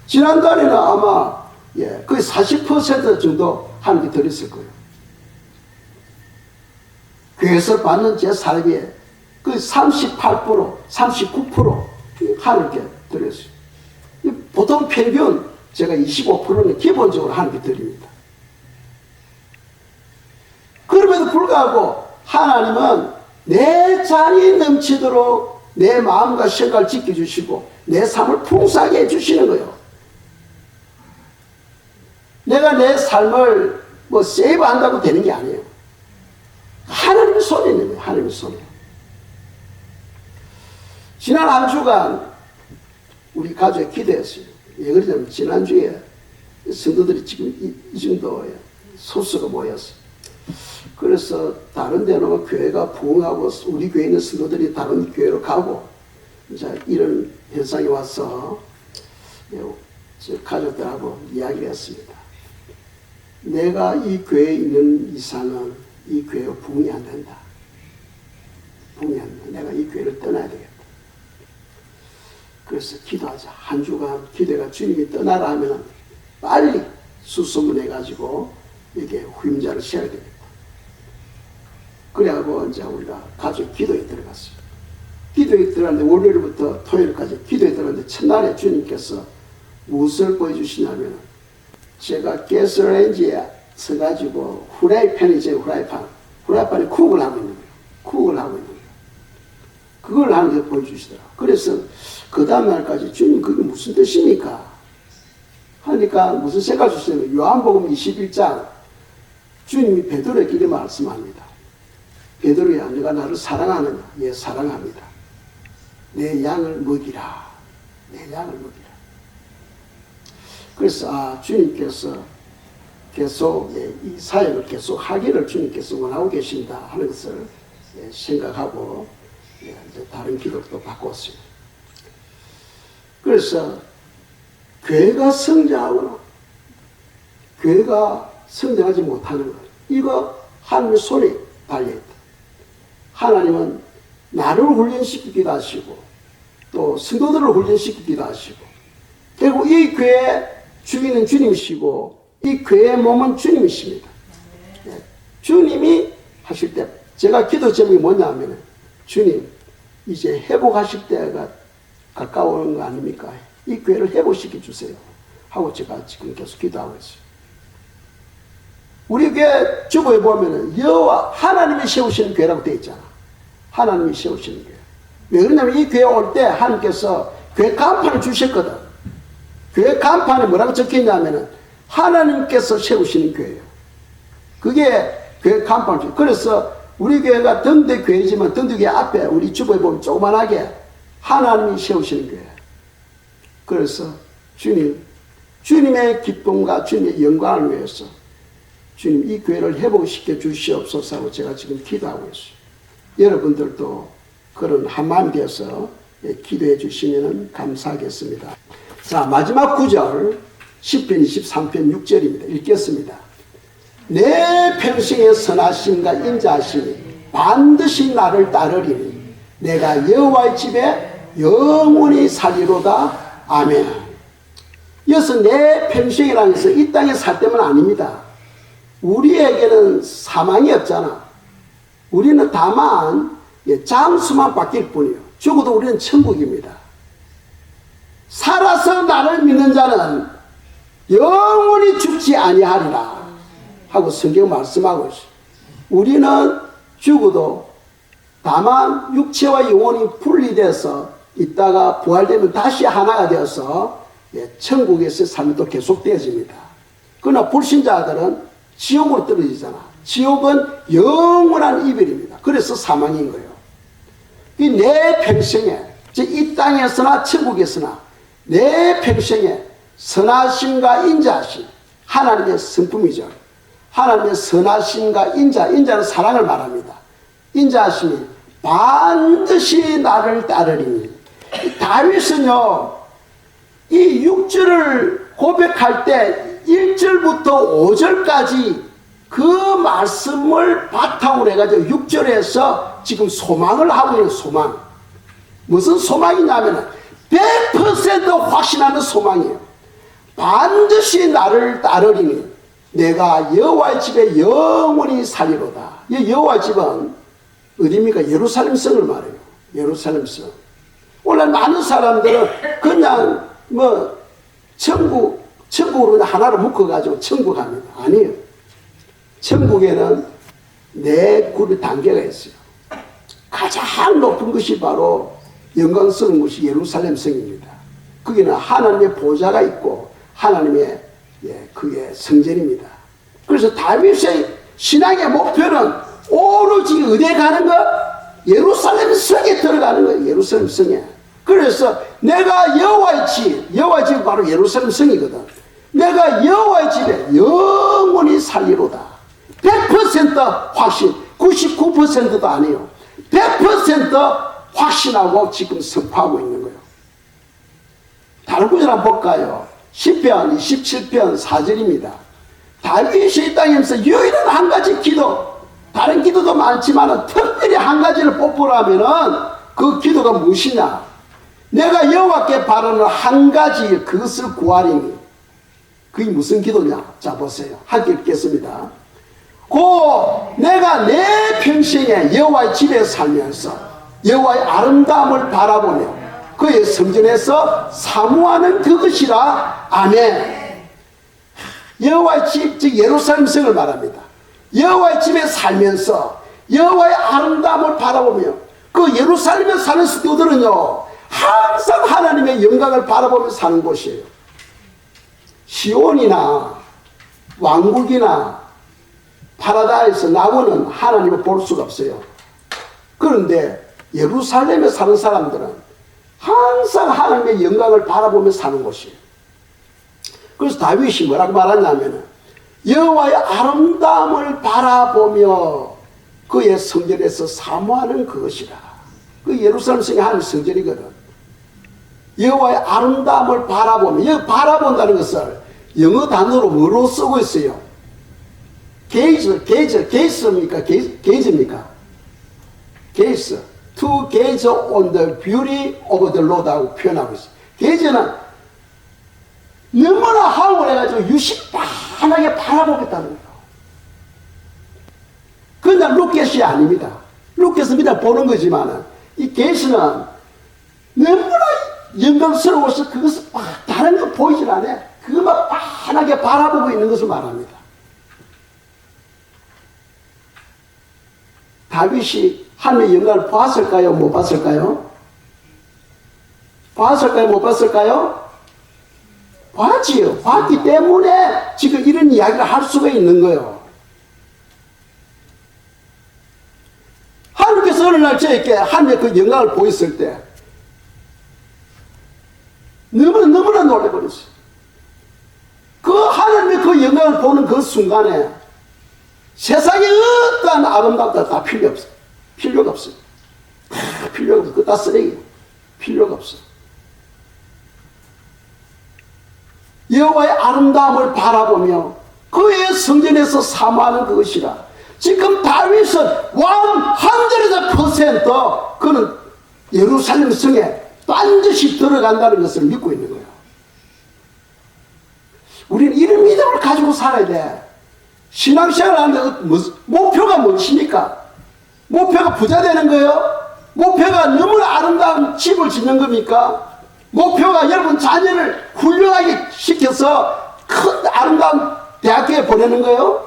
지난달에는 아마 거의 40% 정도 하나님께 드렸을 거예요. 교회에서 받는 제 사례비에 거의 38%, 39% 하나님께 드렸어요. 보통 평균 제가 25%는 기본적으로 하나님께 드립니다. 그럼에도 불구하고 하나님은 내 잔이 넘치도록 내 마음과 생각을 지켜주시고 내 삶을 풍성하게 해주시는 거예요. 내가 내 삶을 뭐 세이브한다고 되는 게 아니에요. 하나님의 손에 있는 거예요. 하나님의 손에. 지난 한 주간 우리 가족이 기도했어요. 왜 그러냐면 지난주에 성도들이 지금 이 정도의 소수가 모였어요. 그래서 다른 데는 교회가 부흥하고 우리 교회에 있는 성도들이 다른 교회로 가고 이제 이런 현상이 와서 가족들하고 이야기를 했습니다. 내가 이 교회에 있는 이상은 이 교회가 부흥이 안 된다. 부흥이 안 된다. 내가 이 교회를 떠나야 되겠다. 그래서 기도하자. 한 주간 기도가 주님이 떠나라 하면 빨리 수소문해가지고 이게 후임자를 세워야 되겠다. 그래가지고 이제 우리가 가족 기도에 들어갔어요. 기도에 들어갔는데 월요일부터 토요일까지 기도에 들어갔는데 첫날에 주님께서 무엇을 보여주시냐면 제가 가스레인지에 서가지고 후라이팬이제 후라이팬에 쿡을 하고 있는 거예요. 쿡을 하고 있는 거예요. 그걸 하는 게 보여주시더라고요. 그래서 그 다음날까지 주님 그게 무슨 뜻입니까? 하니까 무슨 생각 주시냐면 요한복음 21장 주님이 베드로에게 이렇게 말씀합니다. 베드로야 네가 나를 사랑하느냐? 예, 사랑합니다. 내 양을 먹이라. 내 양을 먹이라. 그래서 주님께서 계속 이 사역을 계속 하기를 주님께서 원하고 계신다 하는 것을 생각하고 이제 다른 기도도 바꿨어요. 그래서 교회가 성장하거나 교회가 성장하지 못하는 것, 이거 하나님의 손에 달려있다. 하나님은 나를 훈련시키기도 하시고 또 성도들을 훈련시키기도 하시고 결국 이 교회의 주인은 주님이시고 이 교회의 몸은 주님이십니다. 주님이 하실 때 제가 기도 제목이 뭐냐면 주님 이제 회복하실 때가 가까워오는 거 아닙니까? 이 교회를 회복시켜 주세요 하고 제가 지금 계속 기도하고 있어요. 우리 교회 주보에 보면은 여호와 하나님이 세우시는 교회라고 되어 있잖아. 하나님이 세우시는 교회. 왜 그러냐면 이 교회 올 때 하나님께서 교회 간판을 주셨거든. 교회 간판에 뭐라고 적혀있냐면은 하나님께서 세우시는 교회예요. 그게 교회 간판을 주셨어요. 그래서 우리 교회가 등대 교회지만 등대 교회 앞에 우리 주보에 보면 조그만하게 하나님이 세우시는 교회. 그래서 주님의 기쁨과 주님의 영광을 위해서 주님 이 교회를 회복시켜 주시옵소서 하고 제가 지금 기도하고 있어요. 여러분들도 그런 한마음이 되어서 기도해 주시면 감사하겠습니다. 자, 마지막 구절 시편 23편 6절입니다. 읽겠습니다. 내 평생의 선하심과 인자하심이 반드시 나를 따르리니 내가 여호와의 집에 영원히 살리로다. 아멘. 이어서 내 평생이라는 것은 이 땅에 살 때만 아닙니다. 우리에게는 사망이 없잖아. 우리는 다만 장수만 바뀔 뿐이요. 죽어도 우리는 천국입니다. 살아서 나를 믿는 자는 영원히 죽지 아니하리라 하고 성경 말씀하고 있어요. 우리는 죽어도 다만 육체와 영혼이 분리돼서 있다가 부활되면 다시 하나가 되어서 천국에서의 삶이 또 계속되어집니다. 그러나 불신자들은 지옥으로 떨어지잖아. 지옥은 영원한 이별입니다. 그래서 사망인 거예요. 내 평생에 이 땅에서나 천국에서나 내 평생에 선하심과 인자하심, 하나님의 성품이죠. 하나님의 선하심과 인자는 사랑을 말합니다. 인자하심이 반드시 나를 따르리니. 다윗은요, 이 6절을 고백할 때 1절부터 5절까지 그 말씀을 바탕으로 해가지고 6절에서 지금 소망을 하고 있는 소망. 무슨 소망이냐면 100% 확신하는 소망이에요. 반드시 나를 따르리니 내가 여호와의 집에 영원히 살리로다. 이 여호와의 집은 어디입니까? 예루살렘 성을 말해요. 예루살렘 성. 오늘 많은 사람들은 그냥 뭐 천국으로 하나로 묶어가지고 천국 합니다. 아니에요. 천국에는 네 굴의 단계가 있어요. 가장 높은 것이 바로 영광스러운 것이 예루살렘 성입니다. 거기는 하나님의 보좌가 있고 하나님의 그게 성전입니다. 그래서 다윗의 신앙의 목표는 오로지 어디에 가는 것? 예루살렘 성에 들어가는 거예요. 예루살렘 성에. 그래서 내가 여호와의 집이 바로 예루살렘 성이거든. 내가 여호와의 집에 영원히 살리로다. 100% 확신, 99%도 아니에요. 100% 확신하고 지금 선포하고 있는 거예요. 다른 구절 한번 볼까요? 시편 27편 4절입니다. 다윗이 이 땅에서 유일한 한 가지 기도, 다른 기도도 많지만 특별히 한 가지를 뽑으라면은 그 기도가 무엇이냐? 내가 여호와께 바라는 한 가지 그것을 구하리니. 그게 무슨 기도냐? 자 보세요. 함께 읽겠습니다. 내가 내 평생에 여호와의 집에 살면서 여호와의 아름다움을 바라보며 그의 성전에서 사모하는 그것이라. 아멘. 여호와의 집, 즉 예루살렘 성을 말합니다. 여호와의 집에 살면서 여호와의 아름다움을 바라보며 그 예루살렘에 사는 성도들은요 항상 하나님의 영광을 바라보며 사는 곳이에요. 시온이나 왕국이나 파라다이스 나무는 하나님을 볼 수가 없어요. 그런데 예루살렘에 사는 사람들은 항상 하나님의 영광을 바라보며 사는 곳이에요. 그래서 다윗이 뭐라고 말하냐면 여호와의 아름다움을 바라보며 그의 성전에서 사모하는 그것이라. 그 예루살렘 성이 하나님의 성전이거든. 여호와의 아름다움을 바라보며, 여기 바라본다는 것을 영어 단어로 뭐로 쓰고 있어요? 게이즈입니까? 게이즈. To gaze on the beauty of the Lord 하고 표현하고 있어요. 게이즈는 너무나 황홀해가지고 유심판하게 바라보겠다는 거예요. 그냥 룩겟이 아닙니다. 룩겟은 그냥 보는 거지만 이 게이즈는 너무나 영광스러워서 그것을 다른 거 보이질 않아요. 그것만 환하게 바라보고 있는 것을 말합니다. 다윗이 하나님의 영광을 봤을까요? 못 봤을까요? 봤을까요? 못 봤을까요? 봤지요. 봤기 때문에 지금 이런 이야기를 할 수가 있는 거예요. 하나님께서 어느 날 저에게 하나님의 그 영광을 보였을 때 너무나 놀래버렸어요. 그 하나님의 그 영광을 보는 그 순간에 세상에 어떠한 아름답다 다 필요 없어요. 필요가 없어요. 필요가 없어요. 그거 다 쓰레기예요. 필요가 없어요. 여호와의 아름다움을 바라보며 그의 성전에서 사모하는 그것이라. 지금 다윗은 100% 그는 예루살렘 성에 반드시 들어간다는 것을 믿고 있는 거예요. 우리는 이런 믿음을 가지고 살아야 돼. 신앙생활 하는데 목표가 무엇입니까? 목표가 부자 되는 거예요? 목표가 너무나 아름다운 집을 짓는 겁니까? 목표가 여러분 자녀를 훌륭하게 시켜서 큰 아름다운 대학교에 보내는 거예요?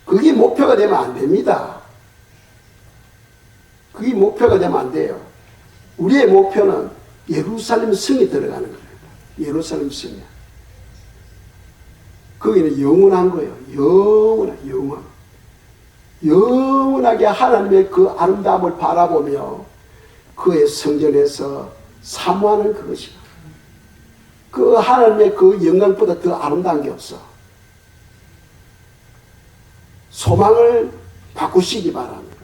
그게 목표가 되면 안 됩니다. 그게 목표가 되면 안 돼요. 우리의 목표는 예루살렘 성에 들어가는 거예요. 예루살렘 성에. 거기는 영원한 거예요. 영원하게 하나님의 그 아름다움을 바라보며 그의 성전에서 사모하는 그것이야. 그 하나님의 그 영광보다 더 아름다운 게 없어. 소망을 바꾸시기 바랍니다.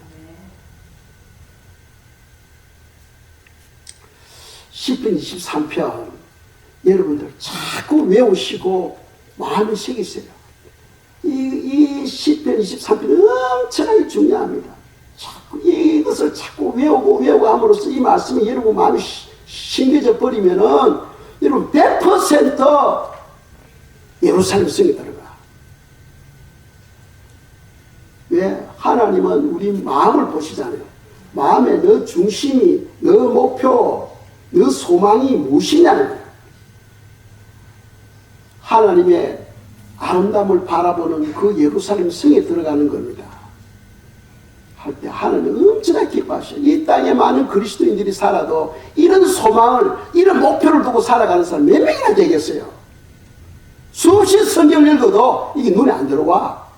시편 23편 여러분들 자꾸 외우시고 마음에 새기세요. 이 시편 23편 엄청나게 중요합니다. 자꾸 이것을 자꾸 외우고 함으로써 이 말씀이 여러분 마음에 심겨져 버리면은 여러분 100% 예루살렘 성에 들어가. 왜? 하나님은 우리 마음을 보시잖아요. 마음에 너 중심이, 너 목표, 너 소망이 무엇이냐는 거예요. 하나님의 아름다움을 바라보는 그 예루살렘 성에 들어가는 겁니다. 할 때 하나님은 엄청나게 기뻐하셔요. 이 땅에 많은 그리스도인들이 살아도 이런 소망을, 이런 목표를 두고 살아가는 사람 몇 명이나 되겠어요? 수없이 성경을 읽어도 이게 눈에 안 들어와.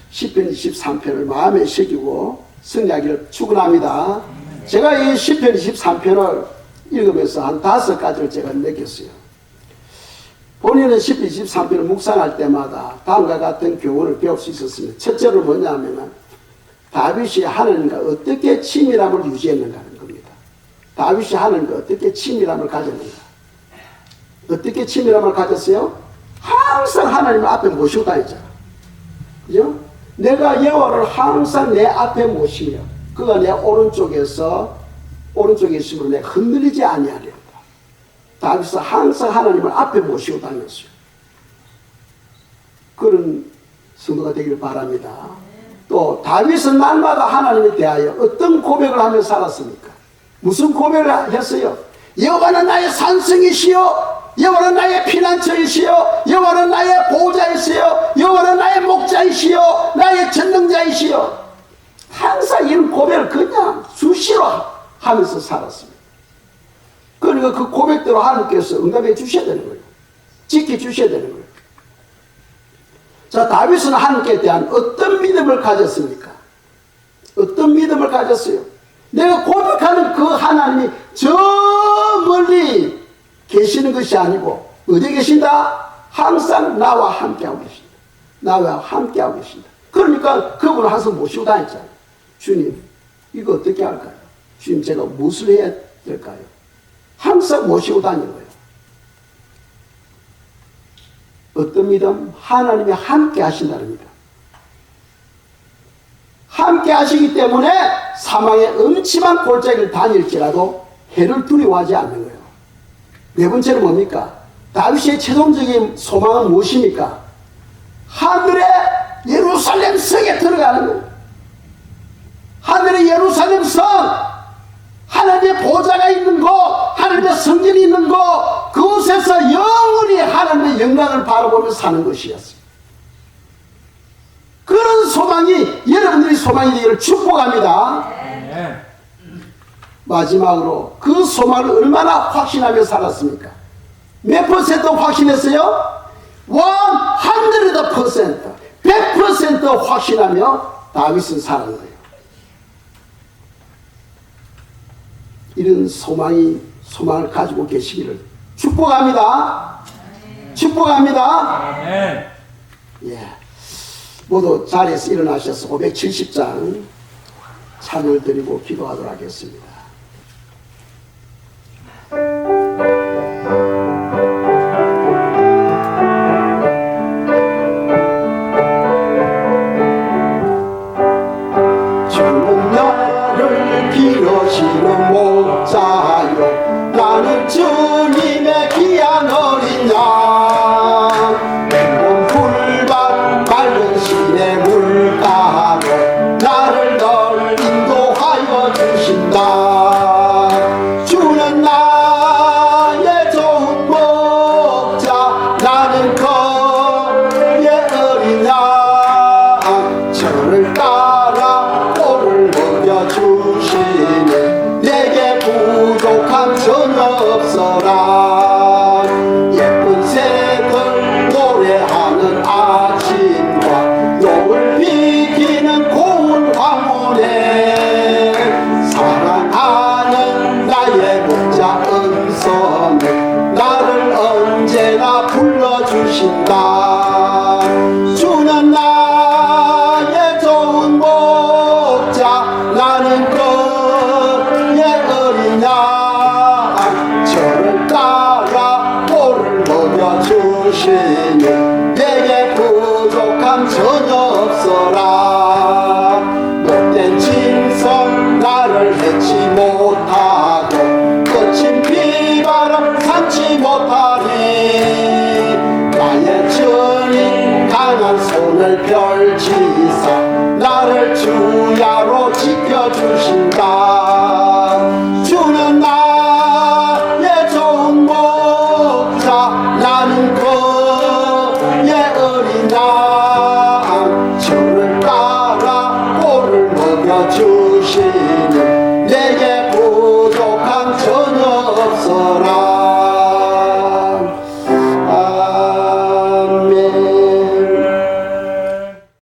시편 23편을 마음에 새기고 승리하기를 축원합니다. 제가 이 시편 23편을 읽으면서 한 5가지를 제가 느꼈어요. 본인은 시편 23편을 묵상할 때마다 다음과 같은 교훈을 배울 수 있었습니다. 첫째로 뭐냐면 다윗이 하나님과 어떻게 친밀함을 유지했는가 하는 겁니다. 다윗이 하나님과 어떻게 친밀함을 가졌는가. 어떻게 친밀함을 가졌어요? 항상 하나님 앞에 모시고 다녔잖아. 그죠? 내가 여호와를 항상 내 앞에 모시며 그가 내 오른쪽에 있으므로 내가 흔들리지 아니하리로다. 다윗은 항상 하나님을 앞에 모시고 다녔어요. 그런 성도가 되기를 바랍니다. 또 다윗은 날마다 하나님에 대하여 어떤 고백을 하며 살았습니까? 무슨 고백을 했어요? 여호와는 나의 산성이시여, 여호와는 나의 피난처이시여, 여호와는 나의 보호자이시여, 여호와는 나의 목자이시여, 나의 전능자이시여. 항상 이런 고백을 그냥 수시로 하면서 살았습니다. 그러니까 그 고백대로 하나님께서 응답해 주셔야 되는 거예요. 지켜주셔야 되는 거예요. 자, 다윗은 하나님께 대한 어떤 믿음을 가졌습니까? 어떤 믿음을 가졌어요? 내가 고백하는 그 하나님이 저 멀리 계시는 것이 아니고 어디 계신다? 항상 나와 함께하고 계신다. 나와 함께하고 계신다. 그러니까 그분을 항상 모시고 다녔잖아요. 주님, 이거 어떻게 할까요? 주님, 제가 무엇을 해야 될까요? 항상 모시고 다니는 거예요. 어떤 믿음? 하나님이 함께 하신다는 믿음. 함께 하시기 때문에 사망의 음침한 골짜기를 다닐지라도 해를 두려워하지 않는 거예요. 네 번째는 뭡니까? 다윗의 최종적인 소망은 무엇입니까? 하늘의 예루살렘 성에 들어가는 거예요. 하늘의 예루살렘 성, 하나님의 보좌가 있는 곳, 하나님의 성전이 있는 곳, 그곳에서 영원히 하나님의 영광을 바라보며 사는 것이었어요. 그런 소망이 여러분들이 소망이 되기를 축복합니다. 마지막으로 그 소망을 얼마나 확신하며 살았습니까? 몇 퍼센트 확신했어요? 100%, 100% 확신하며 다윗은 사는 거예요. 이런 소망을 가지고 계시기를 축복합니다. 축복합니다. 예. 모두 자리에서 일어나셔서 570장 찬을 드리고 기도하도록 하겠습니다. 주는 나를 기르시는 목자요, 나는 주님의 귀한 어린 양. 푸른 풀밭 맑은 시내 물가로 나를 널 인도하여 주신다. 주는 나의 좋은 목자, 나는 그의 어린 양. 저를 따라 오를 먹여주시네, 내게 부족함 전혀 없어라. 예쁜 새들 노래하는 아침과 노을 비키는 고운 황혼에 사람 전혀 없어라. 못된 짐승 나를 해치 못하고 거친 비바람 삼지 못하리. 나의 주님 강한 손을 펼치사 나를 주야